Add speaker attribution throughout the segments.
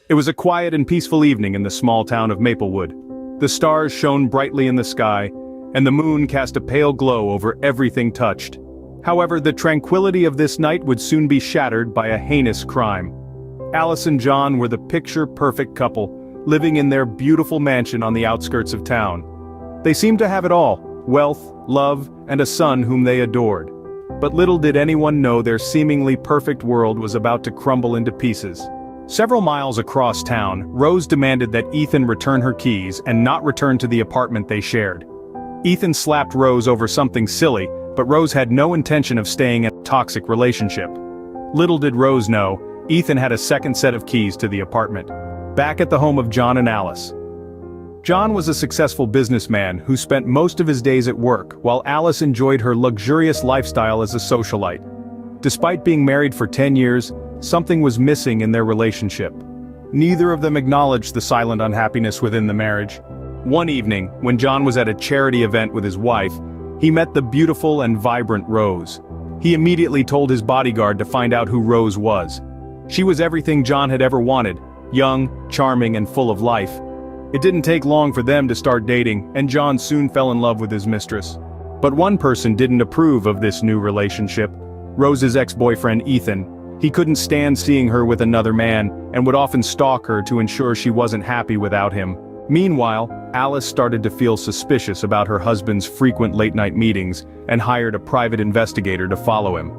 Speaker 1: It was a quiet and peaceful evening in the small town of Maplewood. The stars shone brightly in the sky, and the moon cast a pale glow over everything touched. However, the tranquility of this night would soon be shattered by a heinous crime. Alice and John were the picture-perfect couple, living in their beautiful mansion on the outskirts of town. They seemed to have it all: wealth, love, and a son whom they adored. But little did anyone know their seemingly perfect world was about to crumble into pieces. Several miles across town, Rose demanded that Ethan return her keys and not return to the apartment they shared. Ethan slapped Rose over something silly, but Rose had no intention of staying in a toxic relationship. Little did Rose know, Ethan had a second set of keys to the apartment. Back at the home of John and Alice. John was a successful businessman who spent most of his days at work, while Alice enjoyed her luxurious lifestyle as a socialite. Despite being married for 10 years, something was missing in their relationship. Neither of them acknowledged the silent unhappiness within the marriage. One evening, when John was at a charity event with his wife, he met the beautiful and vibrant Rose. He immediately told his bodyguard to find out who Rose was. She was everything John had ever wanted: young, charming, and full of life. It didn't take long for them to start dating, and John soon fell in love with his mistress. But one person didn't approve of this new relationship: Rose's ex-boyfriend Ethan. He couldn't stand seeing her with another man, and would often stalk her to ensure she wasn't happy without him. Meanwhile, Alice started to feel suspicious about her husband's frequent late-night meetings, and hired a private investigator to follow him.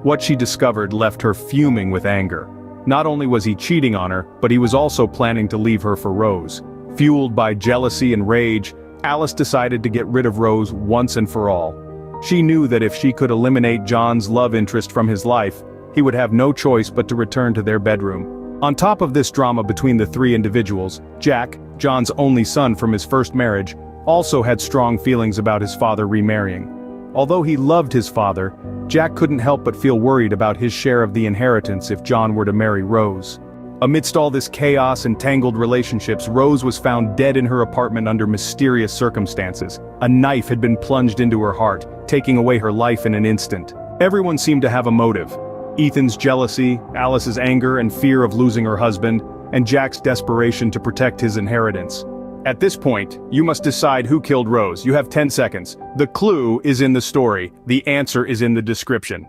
Speaker 1: What she discovered left her fuming with anger. Not only was he cheating on her, but he was also planning to leave her for Rose. Fueled by jealousy and rage, Alice decided to get rid of Rose once and for all. She knew that if she could eliminate John's love interest from his life, he would have no choice but to return to their bedroom. On top of this drama between the three individuals, Jack, John's only son from his first marriage, also had strong feelings about his father remarrying. Although he loved his father, Jack couldn't help but feel worried about his share of the inheritance if John were to marry Rose. Amidst all this chaos and tangled relationships, Rose was found dead in her apartment under mysterious circumstances. A knife had been plunged into her heart, taking away her life in an instant. Everyone seemed to have a motive: Ethan's jealousy, Alice's anger and fear of losing her husband, and Jack's desperation to protect his inheritance. At this point, you must decide who killed Rose. You have 10 seconds. The clue is in the story. The answer is in the description.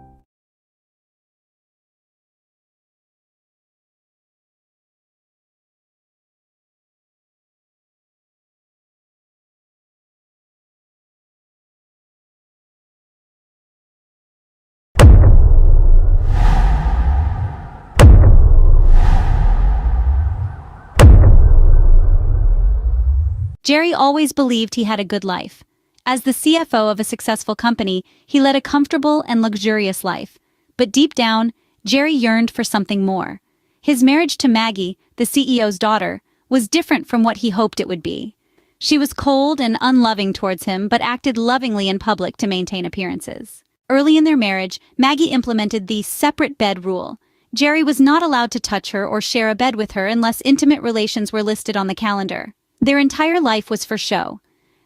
Speaker 2: Jerry always believed he had a good life. As the CFO of a successful company, he led a comfortable and luxurious life. But deep down, Jerry yearned for something more. His marriage to Maggie, the CEO's daughter, was different from what he hoped it would be. She was cold and unloving towards him, but acted lovingly in public to maintain appearances. Early in their marriage, Maggie implemented the separate bed rule. Jerry was not allowed to touch her or share a bed with her unless intimate relations were listed on the calendar. Their entire life was for show.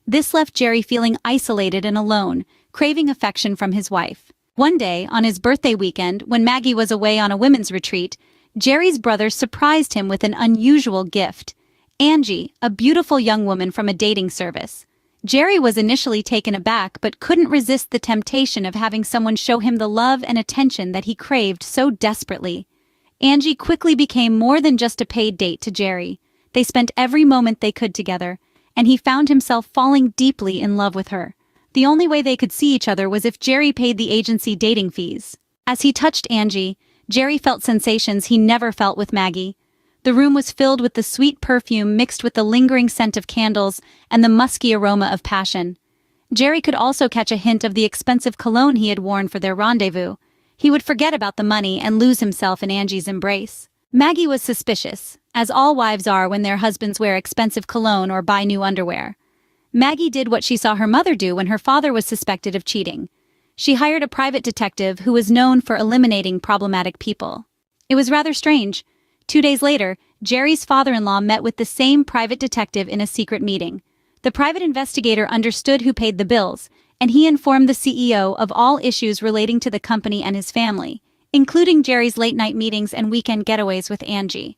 Speaker 2: This left Jerry feeling isolated and alone, craving affection from his wife. One day, on his birthday weekend, when Maggie was away on a women's retreat, Jerry's brother surprised him with an unusual gift: Angie, a beautiful young woman from a dating service. Jerry was initially taken aback but couldn't resist the temptation of having someone show him the love and attention that he craved so desperately. Angie quickly became more than just a paid date to Jerry. They spent every moment they could together, and he found himself falling deeply in love with her. The only way they could see each other was if Jerry paid the agency dating fees. As he touched Angie, Jerry felt sensations he never felt with Maggie. The room was filled with the sweet perfume mixed with the lingering scent of candles and the musky aroma of passion. Jerry could also catch a hint of the expensive cologne he had worn for their rendezvous. He would forget about the money and lose himself in Angie's embrace. Maggie was suspicious, as all wives are when their husbands wear expensive cologne or buy new underwear. Maggie did what she saw her mother do when her father was suspected of cheating. She hired a private detective who was known for eliminating problematic people. It was rather strange. 2 days later, Jerry's father-in-law met with the same private detective in a secret meeting. The private investigator understood who paid the bills, and he informed the CEO of all issues relating to the company and his family, including Jerry's late-night meetings and weekend getaways with Angie.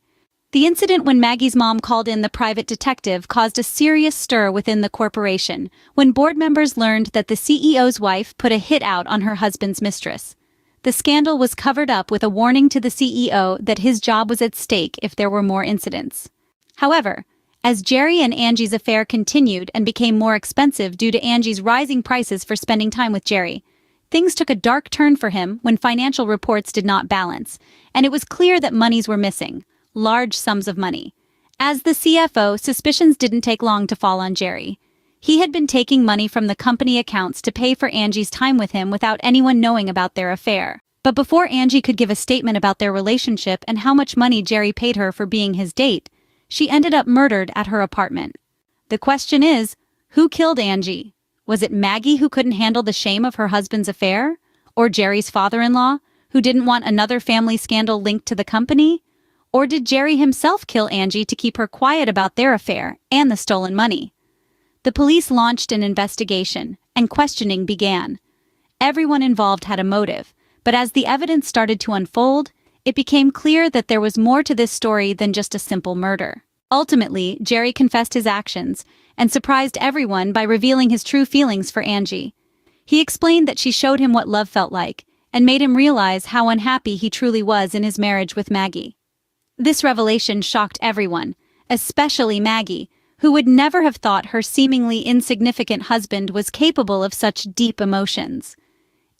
Speaker 2: The incident when Maggie's mom called in the private detective caused a serious stir within the corporation when board members learned that the CEO's wife put a hit out on her husband's mistress. The scandal was covered up with a warning to the CEO that his job was at stake if there were more incidents. However, as Jerry and Angie's affair continued and became more expensive due to Angie's rising prices for spending time with Jerry, things took a dark turn for him when financial reports did not balance, and it was clear that monies were missing. Large sums of money. As the CFO, suspicions didn't take long to fall on Jerry. He had been taking money from the company accounts to pay for Angie's time with him without anyone knowing about their affair. But before Angie could give a statement about their relationship and how much money Jerry paid her for being his date, she ended up murdered at her apartment. The question is, who killed Angie? Was it Maggie, who couldn't handle the shame of her husband's affair? Or Jerry's father-in-law, who didn't want another family scandal linked to the company? Or did Jerry himself kill Angie to keep her quiet about their affair and the stolen money? The police launched an investigation, and questioning began. Everyone involved had a motive, but as the evidence started to unfold, it became clear that there was more to this story than just a simple murder. Ultimately, Jerry confessed his actions and surprised everyone by revealing his true feelings for Angie. He explained that she showed him what love felt like and made him realize how unhappy he truly was in his marriage with Maggie. This revelation shocked everyone, especially Maggie, who would never have thought her seemingly insignificant husband was capable of such deep emotions.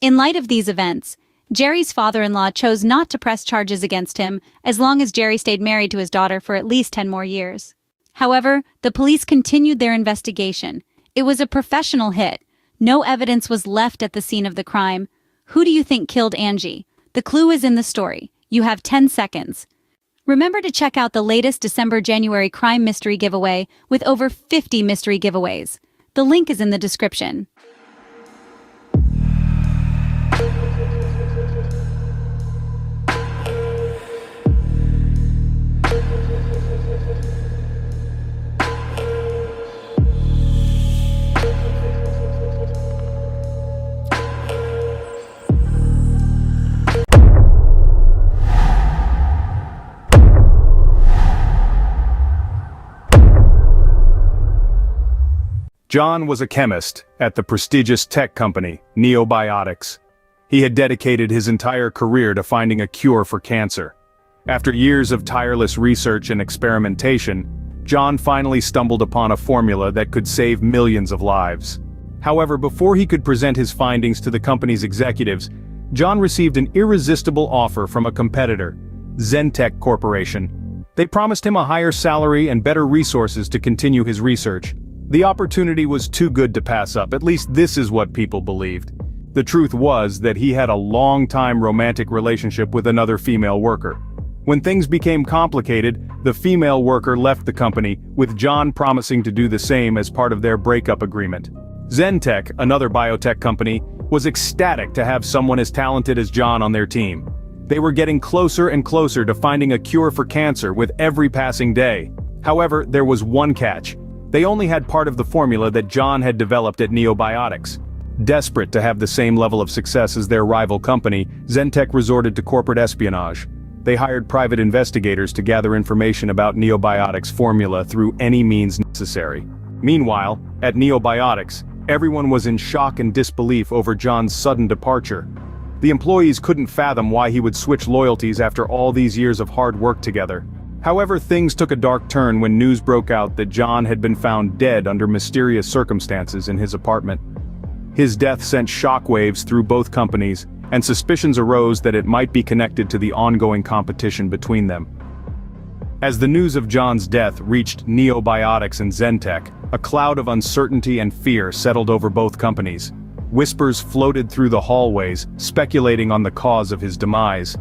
Speaker 2: In light of these events, Jerry's father-in-law chose not to press charges against him as long as Jerry stayed married to his daughter for at least 10 more years. However, the police continued their investigation. It was a professional hit. No evidence was left at the scene of the crime. Who do you think killed Angie? The clue is in the story. You have 10 seconds. Remember to check out the latest December-January crime mystery giveaway with over 50 mystery giveaways. The link is in the description.
Speaker 1: John was a chemist at the prestigious tech company, Neobiotics. He had dedicated his entire career to finding a cure for cancer. After years of tireless research and experimentation, John finally stumbled upon a formula that could save millions of lives. However, before he could present his findings to the company's executives, John received an irresistible offer from a competitor, Ethank Corporation. They promised him a higher salary and better resources to continue his research. The opportunity was too good to pass up, at least this is what people believed. The truth was that he had a long-time romantic relationship with another female worker. When things became complicated, the female worker left the company, with John promising to do the same as part of their breakup agreement. Ethank, another biotech company, was ecstatic to have someone as talented as John on their team. They were getting closer and closer to finding a cure for cancer with every passing day. However, there was one catch. They only had part of the formula that John had developed at Neobiotics. Desperate to have the same level of success as their rival company, Ethank resorted to corporate espionage. They hired private investigators to gather information about Neobiotics' formula through any means necessary. Meanwhile, at Neobiotics, everyone was in shock and disbelief over John's sudden departure. The employees couldn't fathom why he would switch loyalties after all these years of hard work together. However, things took a dark turn when news broke out that John had been found dead under mysterious circumstances in his apartment. His death sent shockwaves through both companies, and suspicions arose that it might be connected to the ongoing competition between them. As the news of John's death reached Neobiotics and Ethank, a cloud of uncertainty and fear settled over both companies. Whispers floated through the hallways, speculating on the cause of his demise.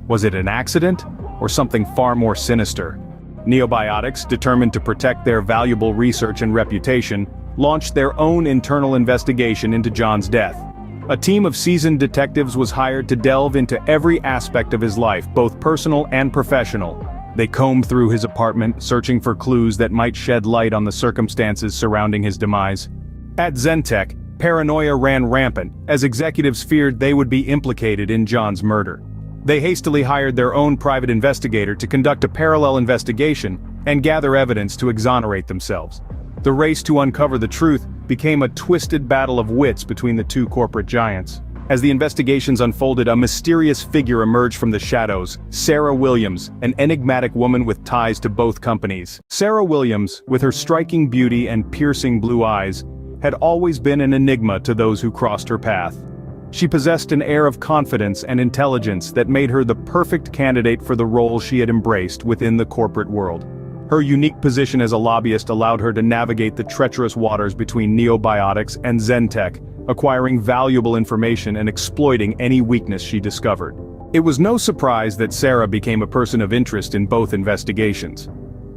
Speaker 1: Was it an accident, or something far more sinister? Neobiotics, determined to protect their valuable research and reputation, launched their own internal investigation into John's death. A team of seasoned detectives was hired to delve into every aspect of his life, both personal and professional. They combed through his apartment, searching for clues that might shed light on the circumstances surrounding his demise. At Ethank, paranoia ran rampant, as executives feared they would be implicated in John's murder. They hastily hired their own private investigator to conduct a parallel investigation and gather evidence to exonerate themselves. The race to uncover the truth became a twisted battle of wits between the two corporate giants. As the investigations unfolded, a mysterious figure emerged from the shadows: Sarah Williams, an enigmatic woman with ties to both companies. Sarah Williams, with her striking beauty and piercing blue eyes, had always been an enigma to those who crossed her path. She possessed an air of confidence and intelligence that made her the perfect candidate for the role she had embraced within the corporate world. Her unique position as a lobbyist allowed her to navigate the treacherous waters between Neobiotics and Zentek, acquiring valuable information and exploiting any weakness she discovered. It was no surprise that Sarah became a person of interest in both investigations.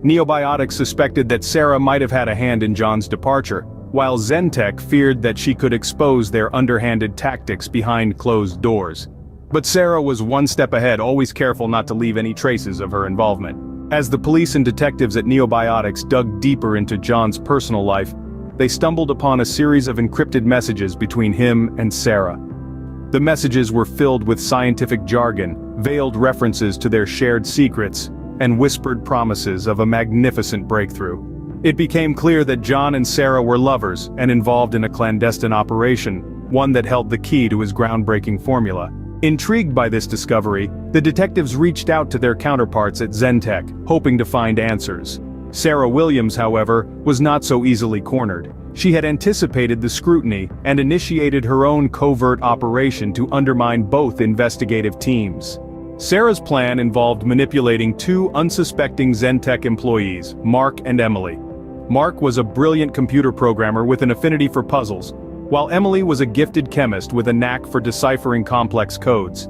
Speaker 1: Neobiotics suspected that Sarah might have had a hand in John's departure, while Zentek feared that she could expose their underhanded tactics behind closed doors. But Sarah was one step ahead, always careful not to leave any traces of her involvement. As the police and detectives at Neobiotics dug deeper into John's personal life, they stumbled upon a series of encrypted messages between him and Sarah. The messages were filled with scientific jargon, veiled references to their shared secrets, and whispered promises of a magnificent breakthrough. It became clear that John and Sarah were lovers and involved in a clandestine operation, one that held the key to his groundbreaking formula. Intrigued by this discovery, the detectives reached out to their counterparts at Zentek, hoping to find answers. Sarah Williams, however, was not so easily cornered. She had anticipated the scrutiny and initiated her own covert operation to undermine both investigative teams. Sarah's plan involved manipulating two unsuspecting Zentek employees, Mark and Emily. Mark was a brilliant computer programmer with an affinity for puzzles, while Emily was a gifted chemist with a knack for deciphering complex codes.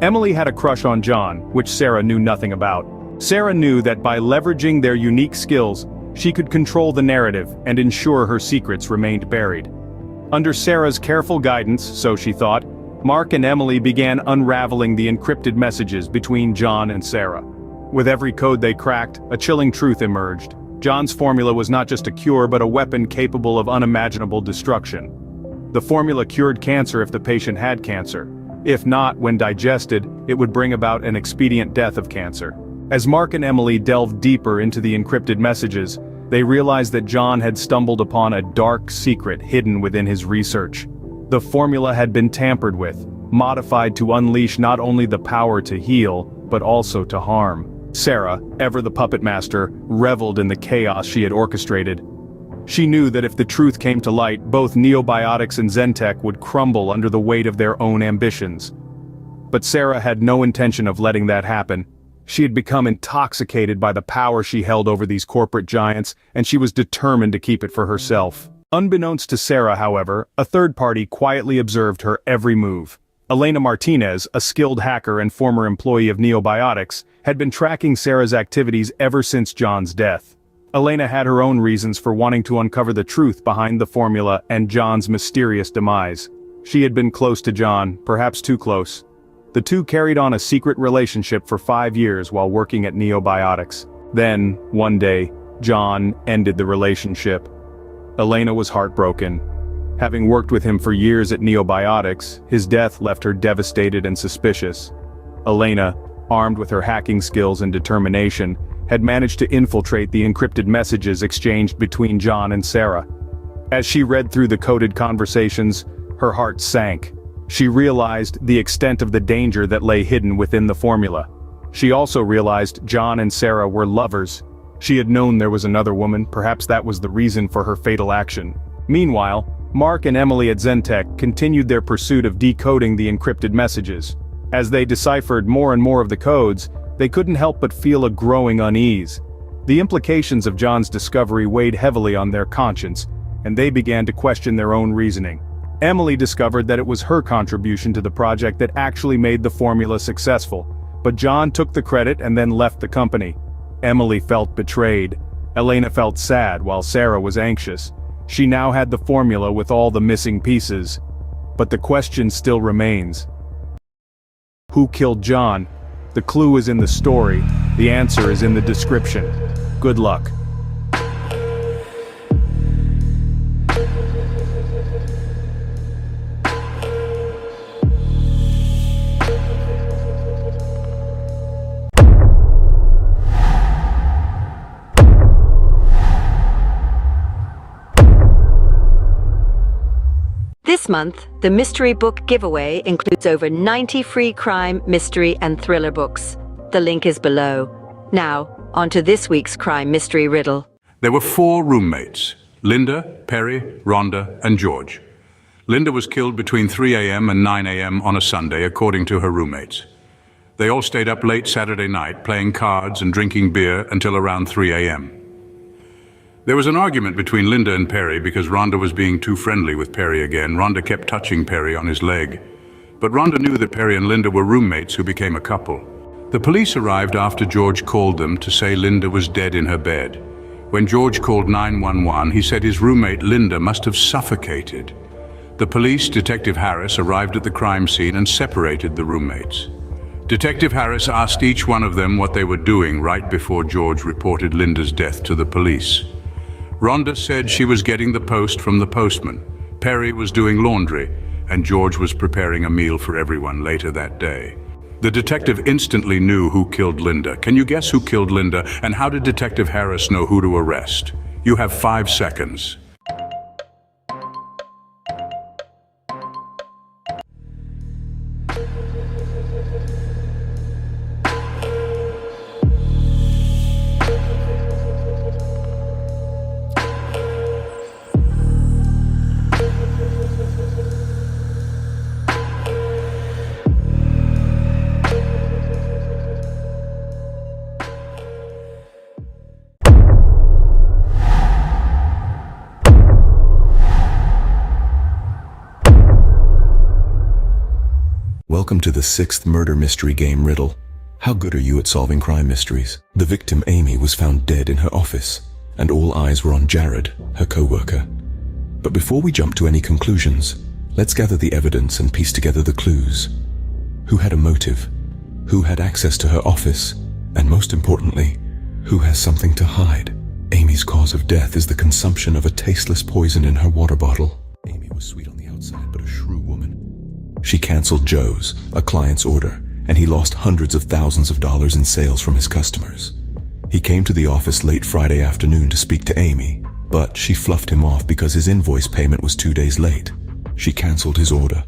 Speaker 1: Emily had a crush on John, which Sarah knew nothing about. Sarah knew that by leveraging their unique skills, she could control the narrative and ensure her secrets remained buried. Under Sarah's careful guidance, so she thought, Mark and Emily began unraveling the encrypted messages between John and Sarah. With every code they cracked, a chilling truth emerged. John's formula was not just a cure but a weapon capable of unimaginable destruction. The formula cured cancer if the patient had cancer. If not, when digested, it would bring about an expedient death of cancer. As Mark and Emily delved deeper into the encrypted messages, they realized that John had stumbled upon a dark secret hidden within his research. The formula had been tampered with, modified to unleash not only the power to heal, but also to harm. Sarah, ever the puppet master, reveled in the chaos she had orchestrated. She knew that if the truth came to light, both Neobiotics and Zentek would crumble under the weight of their own ambitions. But Sarah had no intention of letting that happen. She had become intoxicated by the power she held over these corporate giants, and she was determined to keep it for herself. Unbeknownst to Sarah, however, a third party quietly observed her every move. Elena Martinez, a skilled hacker and former employee of Neobiotics, had been tracking Sarah's activities ever since John's death. Elena had her own reasons for wanting to uncover the truth behind the formula and John's mysterious demise. She had been close to John, perhaps too close. The two carried on a secret relationship for 5 years while working at Neobiotics. Then, one day, John ended the relationship. Elena was heartbroken. Having worked with him for years at Neobiotics, his death left her devastated and suspicious. Elena, armed with her hacking skills and determination, had managed to infiltrate the encrypted messages exchanged between John and Sarah. As she read through the coded conversations, her heart sank. She realized the extent of the danger that lay hidden within the formula. She also realized John and Sarah were lovers. She had known there was another woman, perhaps that was the reason for her fatal action. Meanwhile, Mark and Emily at Zentek continued their pursuit of decoding the encrypted messages. As they deciphered more and more of the codes, they couldn't help but feel a growing unease. The implications of John's discovery weighed heavily on their conscience, and they began to question their own reasoning. Emily discovered that it was her contribution to the project that actually made the formula successful, but John took the credit and then left the company. Emily felt betrayed. Elena felt sad while Sarah was anxious. She now had the formula with all the missing pieces. But the question still remains. Who killed John? The clue is in the story. The answer is in the description. Good luck.
Speaker 3: This month, the Mystery Book Giveaway includes over 90 free crime, mystery, and thriller books. The link is below. Now, on to this week's crime mystery riddle.
Speaker 4: There were 4 roommates: Linda, Perry, Rhonda, and George. Linda was killed between 3 a.m. and 9 a.m. on a Sunday, according to her roommates. They all stayed up late Saturday night, playing cards and drinking beer until around 3 a.m. There was an argument between Linda and Perry because Rhonda was being too friendly with Perry again. Rhonda kept touching Perry on his leg. But Rhonda knew that Perry and Linda were roommates who became a couple. The police arrived after George called them to say Linda was dead in her bed. When George called 911, he said his roommate Linda must have suffocated. The police, Detective Harris, arrived at the crime scene and separated the roommates. Detective Harris asked each one of them what they were doing right before George reported Linda's death to the police. Rhonda said she was getting the post from the postman. Perry was doing laundry, and George was preparing a meal for everyone later that day. The detective instantly knew who killed Linda. Can you guess who killed Linda, and how did Detective Harris know who to arrest? You have 5 seconds.
Speaker 5: Welcome to the 6th murder mystery game Riddle. How good are you at solving crime mysteries? The victim, Amy, was found dead in her office, and all eyes were on Jared, her co-worker. But before we jump to any conclusions, let's gather the evidence and piece together the clues. Who had a motive? Who had access to her office? And most importantly, who has something to hide? Amy's cause of death is the consumption of a tasteless poison in her water bottle. Amy was sweet on the outside, but a shrew woman. She canceled Joe's, a client's order, and he lost hundreds of thousands of dollars in sales from his customers. He came to the office late Friday afternoon to speak to Amy, but she fluffed him off because his invoice payment was 2 days late. She canceled his order.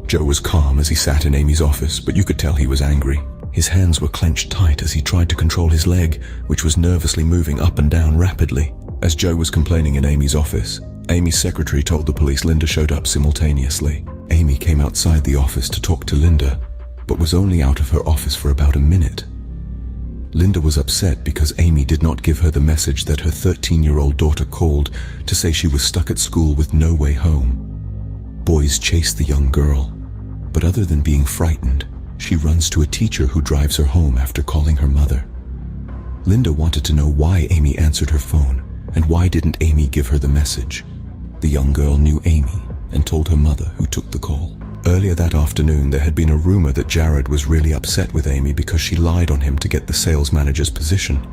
Speaker 5: Joe was calm as he sat in Amy's office, but you could tell he was angry. His hands were clenched tight as he tried to control his leg, which was nervously moving up and down rapidly. As Joe was complaining in Amy's office, Amy's secretary told the police Linda showed up simultaneously. Amy came outside the office to talk to Linda, but was only out of her office for about a minute. Linda was upset because Amy did not give her the message that her 13-year-old daughter called to say she was stuck at school with no way home. Boys chase the young girl, but other than being frightened, she runs to a teacher who drives her home after calling her mother. Linda wanted to know why Amy answered her phone, and why didn't Amy give her the message. The young girl knew Amy and told her mother, who took the call. Earlier that afternoon, there had been a rumor that Jared was really upset with Amy because she lied on him to get the sales manager's position.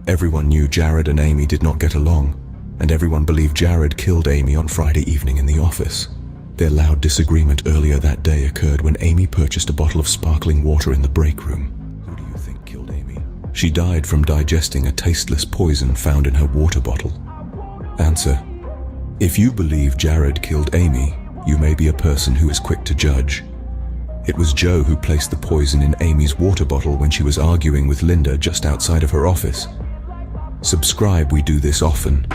Speaker 5: Everyone knew Jared and Amy did not get along, and everyone believed Jared killed Amy on Friday evening in the office. Their loud disagreement earlier that day occurred when Amy purchased a bottle of sparkling water in the break room. Who do you think killed Amy? She died from digesting a tasteless poison found in her water bottle. Answer: if you believe Jared killed Amy, you may be a person who is quick to judge. It was Joe who placed the poison in Amy's water bottle when she was arguing with Linda just outside of her office. Subscribe, we do this often.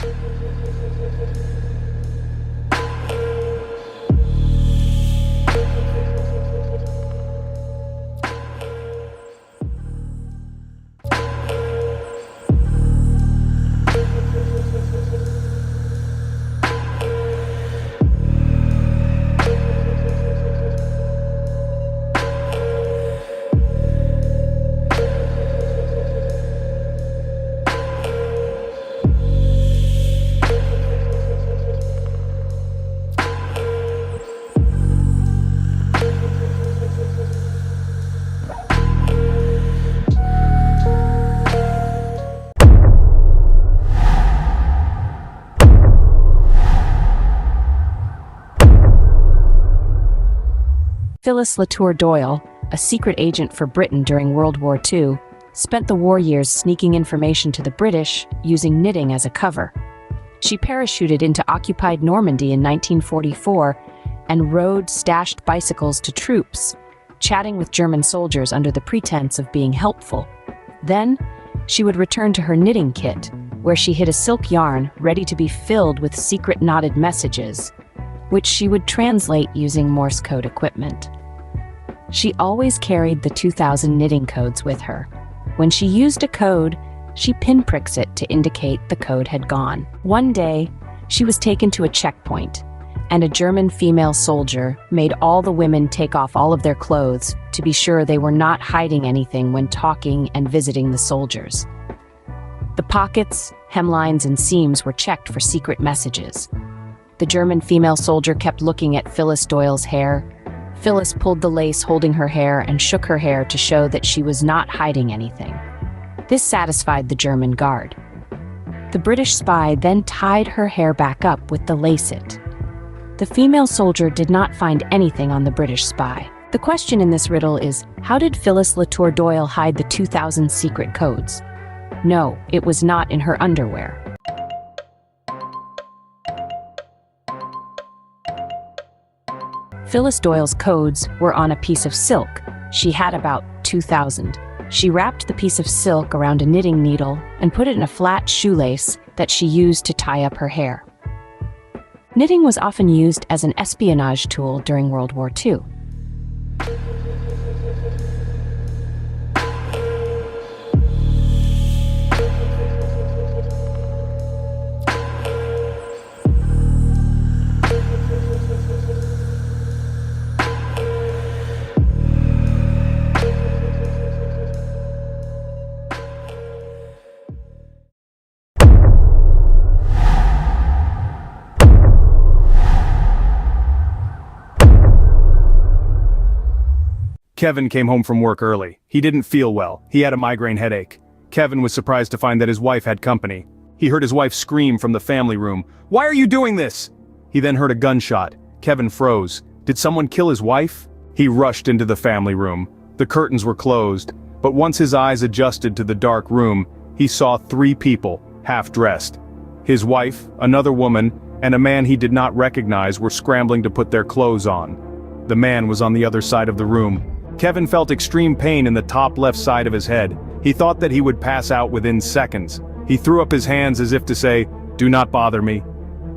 Speaker 6: Phyllis Latour Doyle, a secret agent for Britain during World War II, spent the war years sneaking information to the British using knitting as a cover. She parachuted into occupied Normandy in 1944 and rode stashed bicycles to troops, chatting with German soldiers under the pretense of being helpful. Then, she would return to her knitting kit, where she hid a silk yarn ready to be filled with secret knotted messages, which she would translate using Morse code equipment. She always carried the 2000 knitting codes with her. When she used a code, she pinpricks it to indicate the code had gone. One day, she was taken to a checkpoint, and a German female soldier made all the women take off all of their clothes to be sure they were not hiding anything when talking and visiting the soldiers. The pockets, hemlines, and seams were checked for secret messages. The German female soldier kept looking at Phyllis Doyle's hair. Phyllis pulled the lace holding her hair and shook her hair to show that she was not hiding anything. This satisfied the German guard. The British spy then tied her hair back up with the lacet. The female soldier did not find anything on the British spy. The question in this riddle is, how did Phyllis Latour Doyle hide the 2000 secret codes? No, it was not in her underwear. Phyllis Doyle's codes were on a piece of silk. She had about 2,000. She wrapped the piece of silk around a knitting needle and put it in a flat shoelace that she used to tie up her hair. Knitting was often used as an espionage tool during World War II.
Speaker 1: Kevin came home from work early. He didn't feel well. He had a migraine headache. Kevin was surprised to find that his wife had company. He heard his wife scream from the family room, "Why are you doing this?" He then heard a gunshot. Kevin froze. Did someone kill his wife? He rushed into the family room. The curtains were closed, but once his eyes adjusted to the dark room, he saw 3 people, half-dressed. His wife, another woman, and a man he did not recognize were scrambling to put their clothes on. The man was on the other side of the room. Kevin felt extreme pain in the top left side of his head. He thought that he would pass out within seconds. He threw up his hands as if to say, "Do not bother me."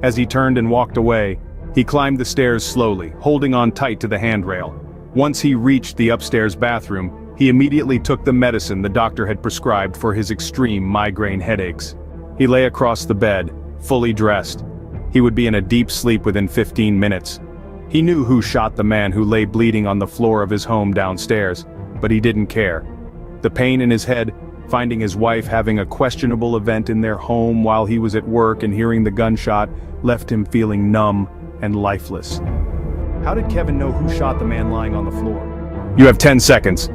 Speaker 1: As he turned and walked away, he climbed the stairs slowly, holding on tight to the handrail. Once he reached the upstairs bathroom, he immediately took the medicine the doctor had prescribed for his extreme migraine headaches. He lay across the bed, fully dressed. He would be in a deep sleep within 15 minutes. He knew who shot the man who lay bleeding on the floor of his home downstairs, but he didn't care. The pain in his head, finding his wife having a questionable event in their home while he was at work and hearing the gunshot, left him feeling numb and lifeless. How did Kevin know who shot the man lying on the floor? You have 10 seconds.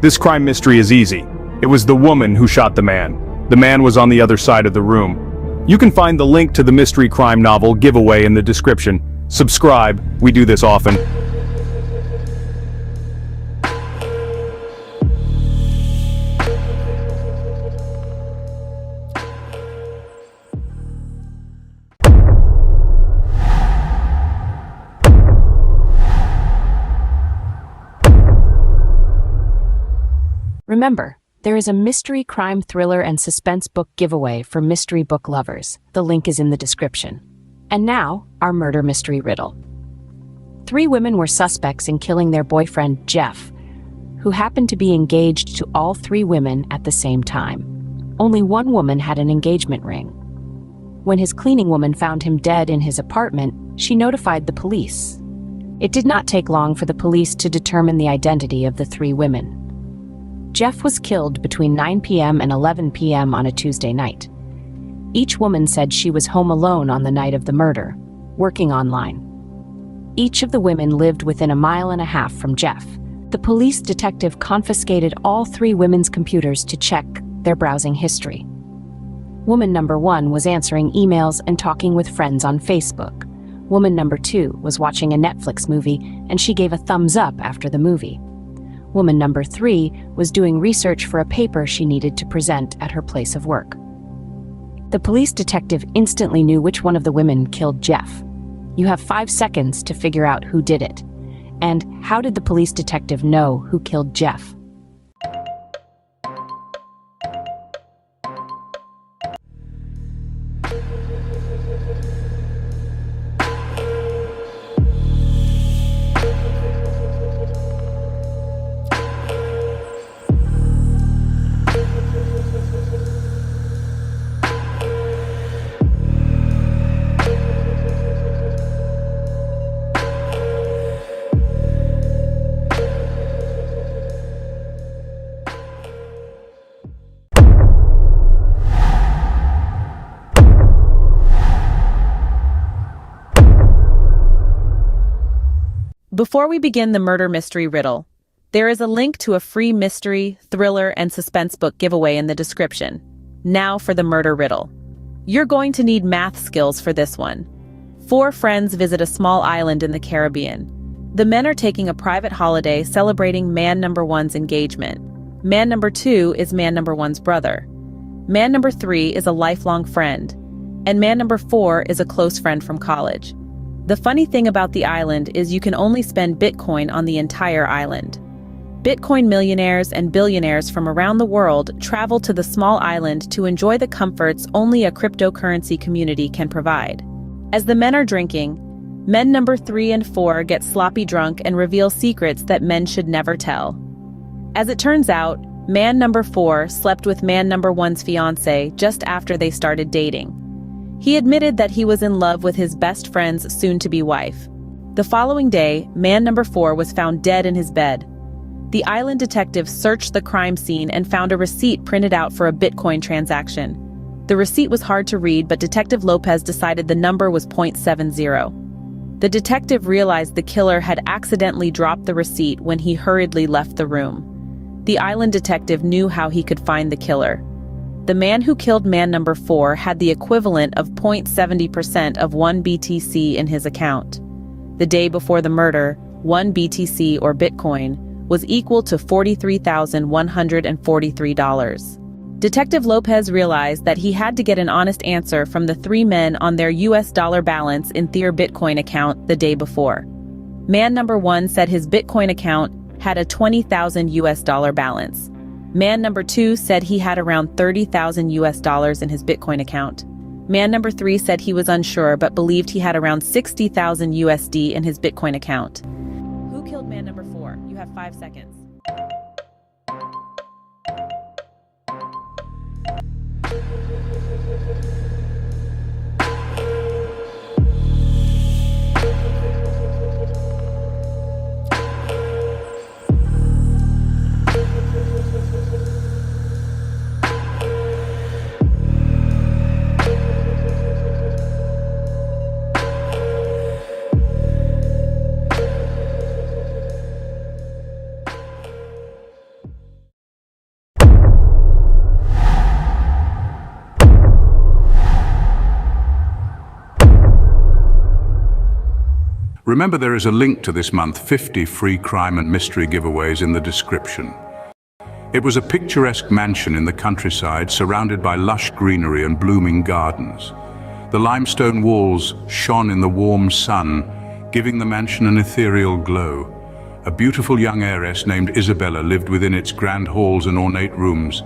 Speaker 1: This crime mystery is easy. It was the woman who shot the man. The man was on the other side of the room. You can find the link to the mystery crime novel giveaway in the description. Subscribe, we do this often.
Speaker 6: Remember, there is a mystery, crime, thriller, and suspense book giveaway for mystery book lovers. The link is in the description. And now, our murder mystery riddle. 3 women were suspects in killing their boyfriend, Jeff, who happened to be engaged to all 3 women at the same time. Only one woman had an engagement ring. When his cleaning woman found him dead in his apartment, she notified the police. It did not take long for the police to determine the identity of the 3 women. Jeff was killed between 9 p.m. and 11 p.m. on a Tuesday night. Each woman said she was home alone on the night of the murder, working online. Each of the women lived within a mile and a half from Jeff. The police detective confiscated all 3 women's computers to check their browsing history. Woman number 1 was answering emails and talking with friends on Facebook. Woman number 2 was watching a Netflix movie, and she gave a thumbs up after the movie. Woman number 3 was doing research for a paper she needed to present at her place of work. The police detective instantly knew which one of the women killed Jeff. You have 5 seconds to figure out who did it. And how did the police detective know who killed Jeff?
Speaker 7: Before we begin the murder mystery riddle, there is a link to a free mystery, thriller, and suspense book giveaway in the description. Now for the murder riddle. You're going to need math skills for this one. 4 friends visit a small island in the Caribbean. The men are taking a private holiday celebrating man number 1's engagement. Man number 2 is man number 1's brother. Man number 3 is a lifelong friend. And man number 4 is a close friend from college. The funny thing about the island is you can only spend Bitcoin on the entire island. Bitcoin millionaires and billionaires from around the world travel to the small island to enjoy the comforts only a cryptocurrency community can provide. As the men are drinking, men number 3 and 4 get sloppy drunk and reveal secrets that men should never tell. As it turns out, man number 4 slept with man number 1's fiancée just after they started dating. He admitted that he was in love with his best friend's soon-to-be wife. The following day, man number 4 was found dead in his bed. The island detective searched the crime scene and found a receipt printed out for a Bitcoin transaction. The receipt was hard to read, but Detective Lopez decided the number was .70. The detective realized the killer had accidentally dropped the receipt when he hurriedly left the room. The island detective knew how he could find the killer. The man who killed man number 4 had the equivalent of 0.70% of 1 BTC in his account. The day before the murder, 1 BTC or Bitcoin was equal to $43,143. Detective Lopez realized that he had to get an honest answer from the 3 men on their US dollar balance in their Bitcoin account the day before. Man number 1 said his Bitcoin account had a $20,000 US dollar balance. Man number 2 said he had around $30,000 US dollars in his Bitcoin account. Man number 3 said he was unsure but believed he had around 60,000 USD in his Bitcoin account. Who killed man number 4? You have 5 seconds.
Speaker 4: Remember, there is a link to this month's 50 free crime and mystery giveaways in the description. It was a picturesque mansion in the countryside surrounded by lush greenery and blooming gardens. The limestone walls shone in the warm sun, giving the mansion an ethereal glow. A beautiful young heiress named Isabella lived within its grand halls and ornate rooms.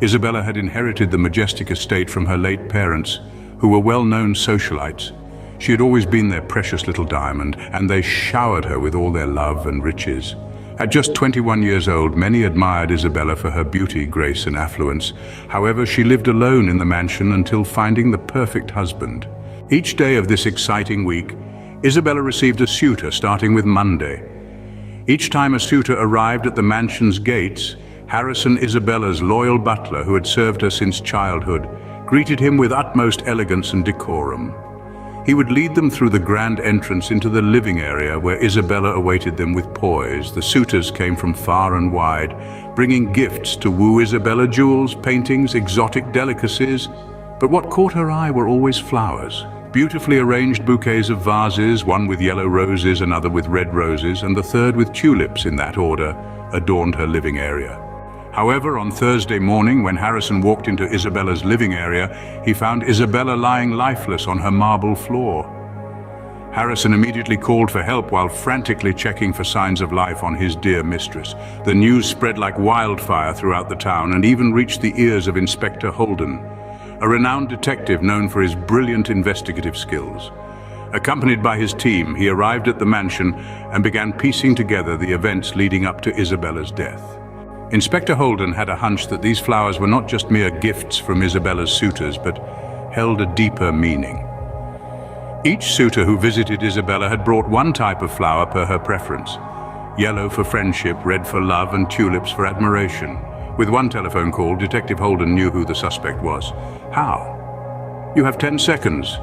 Speaker 4: Isabella had inherited the majestic estate from her late parents, who were well-known socialites. She had always been their precious little diamond, and they showered her with all their love and riches. At just 21 years old, many admired Isabella for her beauty, grace, and affluence. However, she lived alone in the mansion until finding the perfect husband. Each day of this exciting week, Isabella received a suitor, starting with Monday. Each time a suitor arrived at the mansion's gates, Harrison, Isabella's loyal butler, who had served her since childhood, greeted him with utmost elegance and decorum. He would lead them through the grand entrance into the living area where Isabella awaited them with poise. The suitors came from far and wide, bringing gifts to woo Isabella: jewels, paintings, exotic delicacies. But what caught her eye were always flowers. Beautifully arranged bouquets of vases, one with yellow roses, another with red roses, and the third with tulips in that order, adorned her living area. However, on Thursday morning, when Harrison walked into Isabella's living area, he found Isabella lying lifeless on her marble floor. Harrison immediately called for help while frantically checking for signs of life on his dear mistress. The news spread like wildfire throughout the town and even reached the ears of Inspector Holden, a renowned detective known for his brilliant investigative skills. Accompanied by his team, he arrived at the mansion and began piecing together the events leading up to Isabella's death. Inspector Holden had a hunch that these flowers were not just mere gifts from Isabella's suitors, but held a deeper meaning. Each suitor who visited Isabella had brought one type of flower per her preference. Yellow for friendship, red for love, and tulips for admiration. With one telephone call, Detective Holden knew who the suspect was. How? You have 10 seconds,